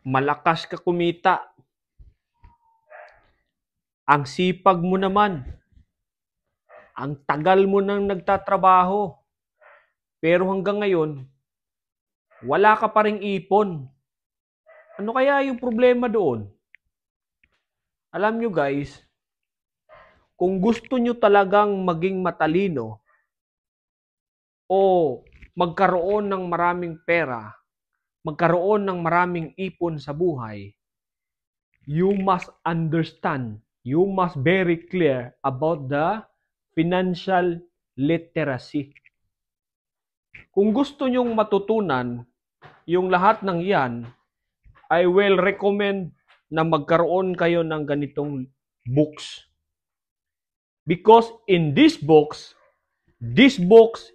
malakas ka kumita. Ang sipag mo naman. Ang tagal mo nang nagtatrabaho. Pero hanggang ngayon, wala ka pa ring ipon. Ano kaya yung problema doon? Alam nyo guys, kung gusto nyo talagang maging matalino o magkaroon ng maraming pera, magkaroon ng maraming ipon sa buhay, you must understand, you must very clear about the financial literacy. Kung gusto nyong matutunan yung lahat ng yan, I will recommend na magkaroon kayo ng ganitong books. Because in this books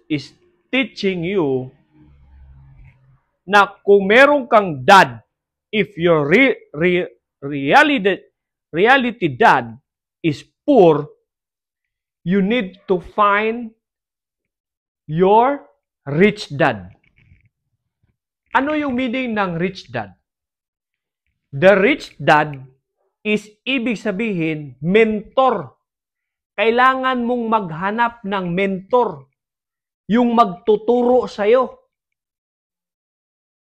is teaching you na kung meron kang dad, if your reality dad is poor, you need to find your rich dad. Ano yung meaning ng rich dad? The rich dad is ibig sabihin mentor. Kailangan mong maghanap ng mentor. Yung magtuturo sa'yo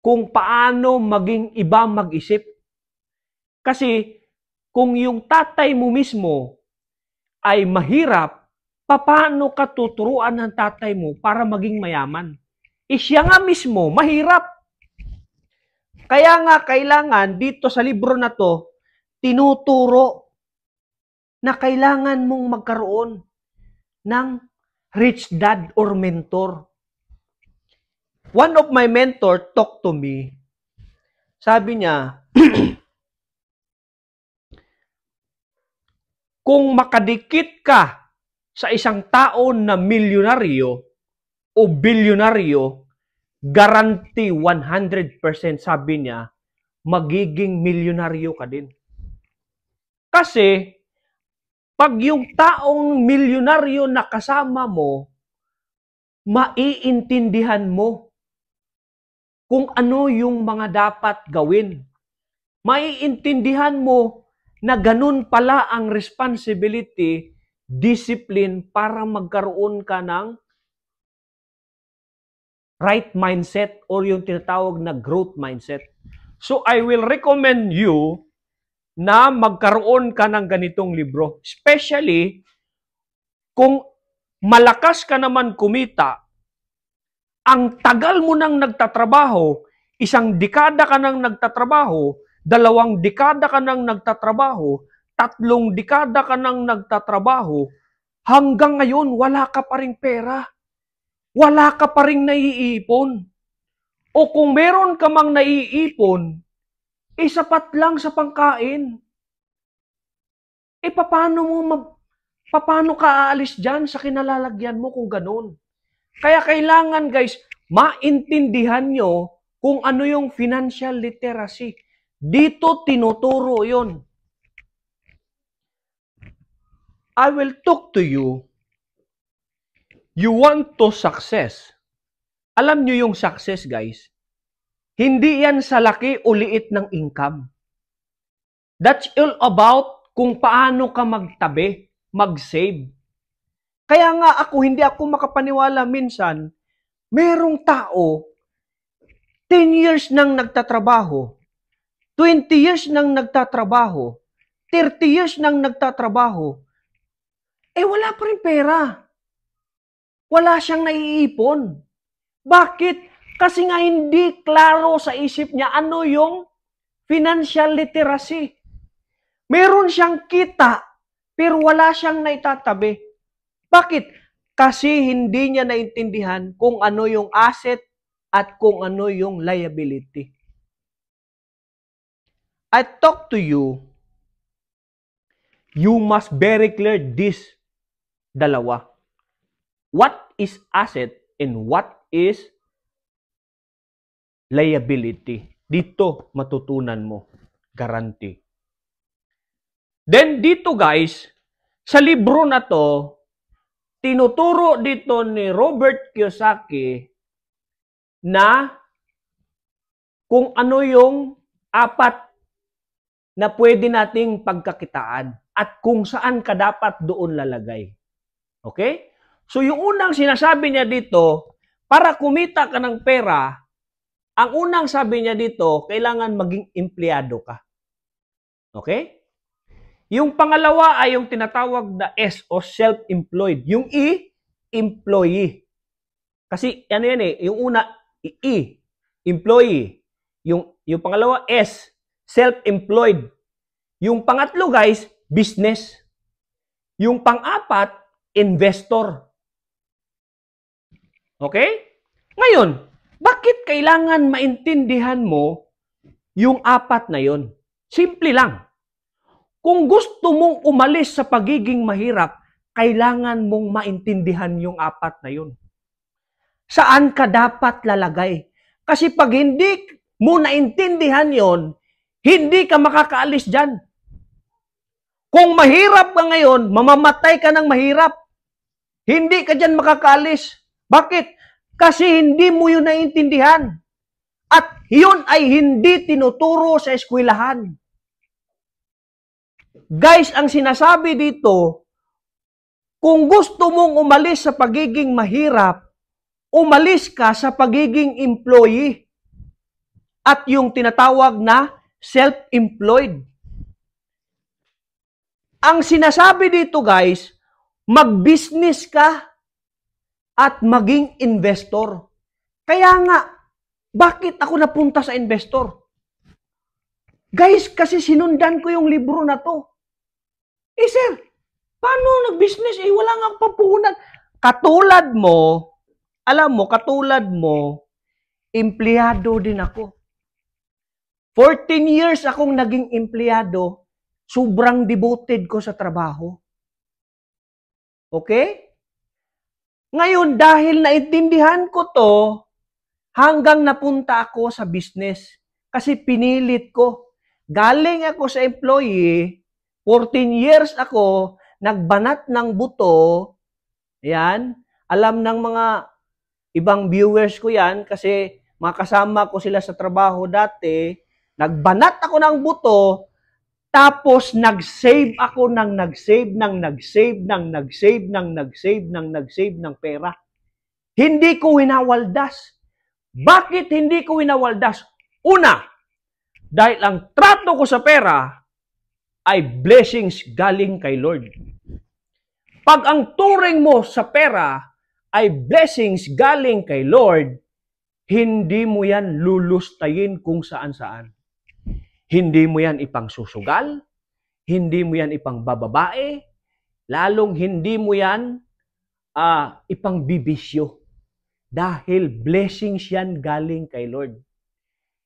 kung paano maging iba mag-isip. Kasi kung yung tatay mo mismo ay mahirap, paano ka tuturuan ng tatay mo para maging mayaman? Siya nga mismo mahirap. Kaya nga kailangan dito sa libro na to, tinuturo na kailangan mong magkaroon ng rich dad or mentor. One of my mentor talked to me. Sabi niya, kung makadikit ka sa isang tao na milyonaryo o bilyonaryo, guarantee 100% sabi niya, magiging milyonaryo ka din. Kasi, pag yung taong milyonaryo na kasama mo, maiintindihan mo kung ano yung mga dapat gawin. Maiintindihan mo na ganun pala ang responsibility, discipline para magkaroon ka ng right mindset or yung tinatawag na growth mindset. So I will recommend you na magkaroon ka ng ganitong libro. Especially kung malakas ka naman kumita, ang tagal mo nang nagtatrabaho, isang dekada ka nang nagtatrabaho, 2 dekada ka nang nagtatrabaho, 3 dekada ka nang nagtatrabaho, hanggang ngayon wala ka pa ring pera. Wala ka pa ring naiipon. O kung meron ka mang naiipon, sapat lang sa pangkain. Paano ka aalis dyan sa kinalalagyan mo kung ganun? Kaya kailangan guys, maintindihan nyo kung ano yung financial literacy. Dito tinuturo yon. I will talk to you. You want to success. Alam nyo yung success, guys. Hindi yan sa laki o liit ng income. That's all about kung paano ka magtabi, mag-save. Kaya nga hindi ako makapaniwala minsan, merong tao, 10 years nang nagtatrabaho, 20 years nang nagtatrabaho, 30 years nang nagtatrabaho, wala pa rin pera. Wala siyang naiipon. Bakit? Kasi nga hindi klaro sa isip niya ano yung financial literacy. Meron siyang kita, pero wala siyang naitatabi. Bakit? Kasi hindi niya naintindihan kung ano yung asset at kung ano yung liability. I talk to you, you must very clear this dalawa. What is asset and what is liability? Dito matutunan mo. Guarantee. Then dito guys, sa libro na to, tinuturo dito ni Robert Kiyosaki na kung ano yung Apat na pwede nating pagkakitaan at kung saan ka dapat doon lalagay. Okay? So yung unang sinasabi niya dito, para kumita ka ng pera, ang unang sabi niya dito, kailangan maging empleyado ka. Okay? Yung pangalawa ay yung tinatawag na S o self-employed. Yung E, employee. Kasi ano yan eh, yung una, E, employee. Yung pangalawa, S, self-employed. Yung pangatlo guys, business. Yung pang-apat, investor. Okay? Ngayon, bakit kailangan maintindihan mo yung apat na yon? Simple lang. Kung gusto mong umalis sa pagiging mahirap, kailangan mong maintindihan yung apat na yon. Saan ka dapat lalagay? Kasi pag hindi mo naintindihan yon, hindi ka makakaalis dyan. Kung mahirap ka ngayon, mamamatay ka ng mahirap. Hindi ka dyan makakaalis. Bakit? Kasi hindi mo yun naiintindihan. At yun ay hindi tinuturo sa eskwelahan. Guys, ang sinasabi dito, kung gusto mong umalis sa pagiging mahirap, umalis ka sa pagiging employee. At yung tinatawag na self-employed. Ang sinasabi dito guys, mag-business ka at maging investor. Kaya nga, bakit ako napunta sa investor? Guys, kasi sinundan ko yung libro na to. Sir, paano nag-business? Wala nga akong pampuhunan. Katulad mo, alam mo, katulad mo, empleyado din ako. 14 years akong naging empleyado, sobrang devoted ko sa trabaho. Okay? Ngayon, dahil naintindihan ko to, hanggang napunta ako sa business. Kasi pinilit ko. Galing ako sa employee, 14 years ako, nagbanat ng buto. Yan. Alam ng mga ibang viewers ko yan kasi makasama ko sila sa trabaho dati. Nagbanat ako ng buto, tapos nag-save ako ng nag-save ng pera. Hindi ko winawaldas. Bakit hindi ko winawaldas? Una, dahil ang trato ko sa pera ay blessings galing kay Lord. Pag ang turing mo sa pera ay blessings galing kay Lord, hindi mo yan lulustayin kung saan-saan. Hindi mo yan ipangsusugal, hindi mo yan ipangbababae, lalong hindi mo yan ipangbibisyo. Dahil blessings yan galing kay Lord.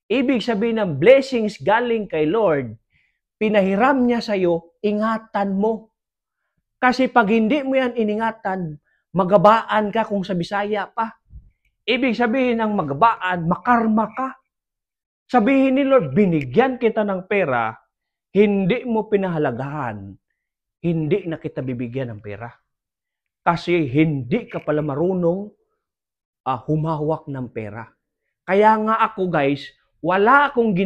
Ibig sabihin ng blessings galing kay Lord, pinahiram niya sa'yo, ingatan mo. Kasi pag hindi mo yan iningatan, magabaan ka kung sa Bisaya pa. Ibig sabihin ng magabaan, makarma ka. Sabihin ni Lord, binigyan kita ng pera, hindi mo pinahalagahan, hindi na kita bibigyan ng pera. Kasi hindi ka pala marunong humawak ng pera. Kaya nga ako guys, wala akong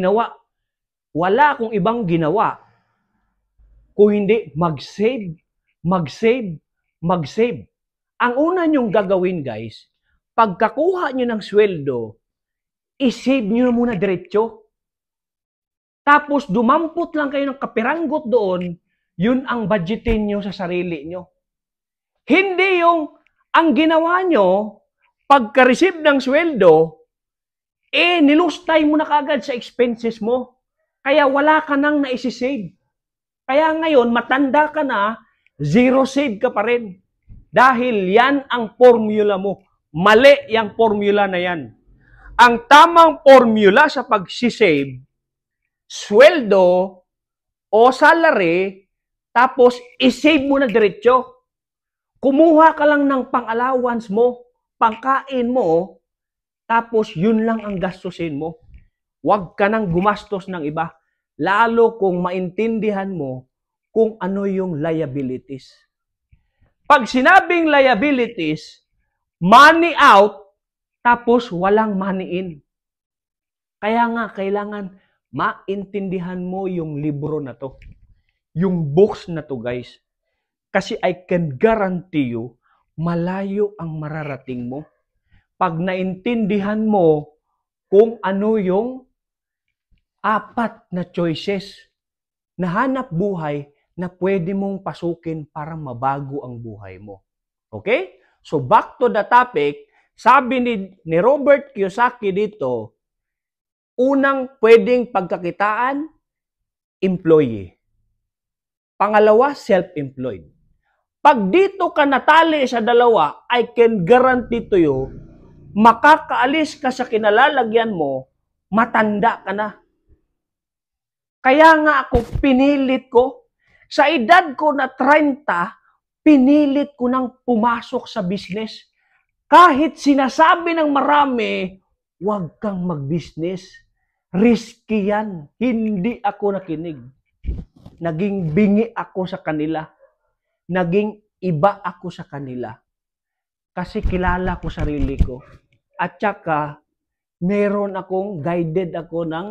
ibang ginawa kung hindi mag-save. Ang una nyong gagawin guys, pagkakuha nyo ng sweldo, i-save nyo muna diretso. Tapos dumampot lang kayo ng kapiranggot doon, yun ang budgetin nyo sa sarili nyo. Hindi yung ang ginawa nyo, pagka-receive ng sweldo, nilustay mo na kagad sa expenses mo. Kaya wala ka nang naisisave. Kaya ngayon, matanda ka na, zero save ka pa rin. Dahil yan ang formula mo. Mali yung formula na yan. Ang tamang formula sa pagsisave, sweldo o salary, tapos isave mo na diretso. Kumuha ka lang ng pang-allowance mo, pangkain mo, tapos yun lang ang gastusin mo. Huwag ka nang gumastos ng iba, lalo kung maintindihan mo kung ano yung liabilities. Pag sinabing liabilities, money out, tapos walang money in. Kaya nga, kailangan maintindihan mo yung libro na to. Yung books na to, guys. Kasi I can guarantee you, malayo ang mararating mo. Pag naintindihan mo kung ano yung 4 na choices na hanap buhay na pwede mong pasukin para mabago ang buhay mo. Okay? So back to the topic, sabi ni Robert Kiyosaki dito, unang pwedeng pagkakitaan, employee. Pangalawa, self-employed. Pag dito ka natali sa dalawa, I can guarantee to you, makakaalis ka sa kinalalagyan mo, matanda ka na. Kaya nga ako, pinilit ko, sa edad ko na 30, pinilit ko nang pumasok sa business. Kahit sinasabi ng marami, huwag kang mag-business. Risky yan. Hindi ako nakinig. Naging bingi ako sa kanila. Naging iba ako sa kanila. Kasi kilala ko sarili ko. At saka, meron akong guided ako ng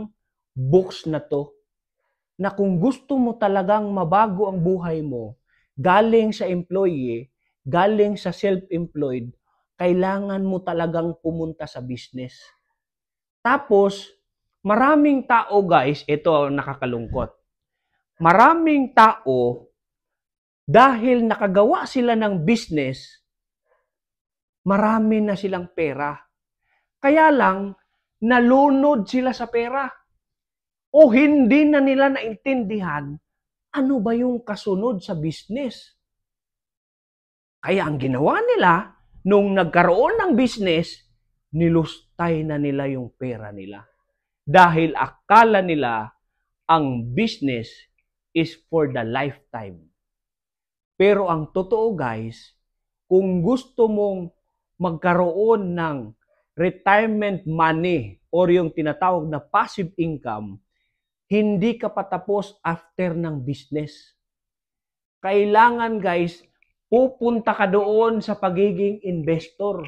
books na to. Na kung gusto mo talagang mabago ang buhay mo, galing sa employee, galing sa self-employed, kailangan mo talagang pumunta sa business. Tapos, maraming tao guys, ito nakakalungkot. Maraming tao, dahil nakagawa sila ng business, marami na silang pera. Kaya lang, nalunod sila sa pera. O hindi na nila naintindihan ano ba yung kasunod sa business. Kaya ang ginawa nila, nung nagkaroon ng business, nilustay na nila yung pera nila. Dahil akala nila ang business is for the lifetime. Pero ang totoo guys, kung gusto mong magkaroon ng retirement money or yung tinatawag na passive income, hindi ka patapos after ng business. Kailangan guys, pupunta ka doon sa pagiging investor.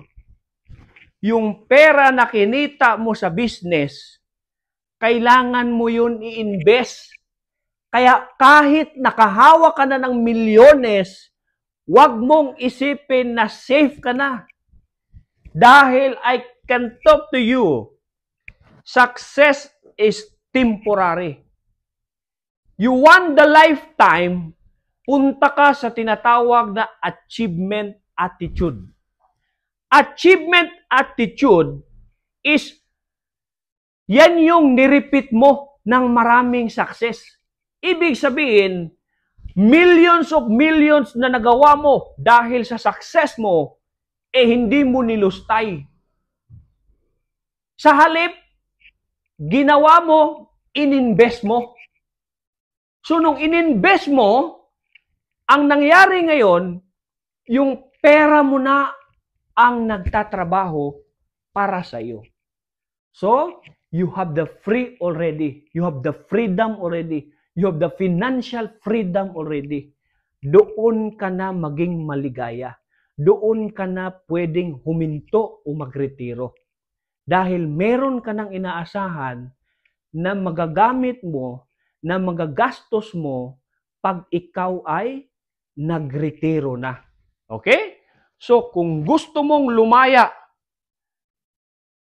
Yung pera na kinita mo sa business, kailangan mo yun i-invest. Kaya kahit nakahawa ka na ng milyones, huwag mong isipin na safe ka na. Dahil I can talk to you, success is temporary. You want the lifetime, punta ka sa tinatawag na achievement attitude. Achievement attitude is yan yung nirepeat mo ng maraming success. Ibig sabihin, millions of millions na nagawa mo dahil sa success mo, hindi mo nilustay. Sa halip, ginawa mo, ininvest mo. So, nung ininvest mo, ang nangyari ngayon, yung pera mo na ang nagtatrabaho para sa iyo. So, you have the free already. You have the freedom already. You have the financial freedom already. Doon ka na maging maligaya. Doon ka na pwedeng huminto o magretiro. Dahil meron ka nang inaasahan na magagamit mo, na magagastos mo pag ikaw ay nagretiro na. Okay? So, kung gusto mong lumaya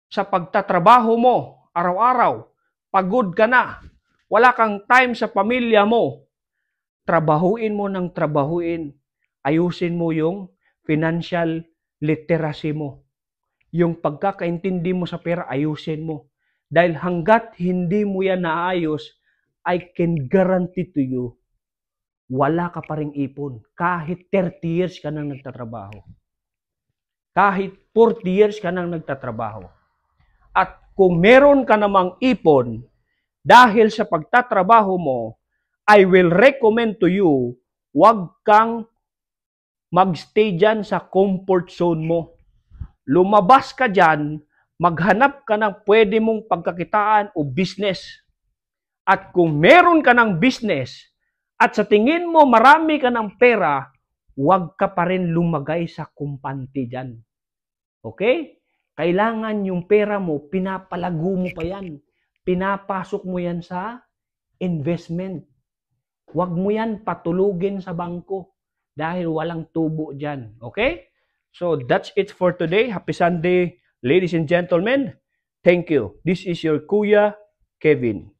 sa pagtatrabaho mo, araw-araw, pagod ka na, wala kang time sa pamilya mo, trabahuin mo ng trabahuin, ayusin mo yung financial literacy mo. Yung pagkakaintindi mo sa pera, ayusin mo. Dahil hanggat hindi mo yan naayos, I can guarantee to you, wala ka pa ring ipon. Kahit 30 years ka nang nagtatrabaho. Kahit 40 years ka nang nagtatrabaho. At kung meron ka namang ipon, dahil sa pagtatrabaho mo, I will recommend to you, huwag kang magstay dyan sa comfort zone mo. Lumabas ka dyan, maghanap ka ng pwede mong pagkakitaan o business. At kung meron ka ng business, at sa tingin mo marami ka ng pera, huwag ka pa rin lumagay sa kumpante dyan. Okay? Kailangan yung pera mo, pinapalago mo pa yan. pinapasok mo yan sa investment. Huwag mo yan patulugin sa bangko dahil walang tubo dyan. Okay? So, that's it for today. Happy Sunday, ladies and gentlemen. Thank you. This is your Kuya Kevin.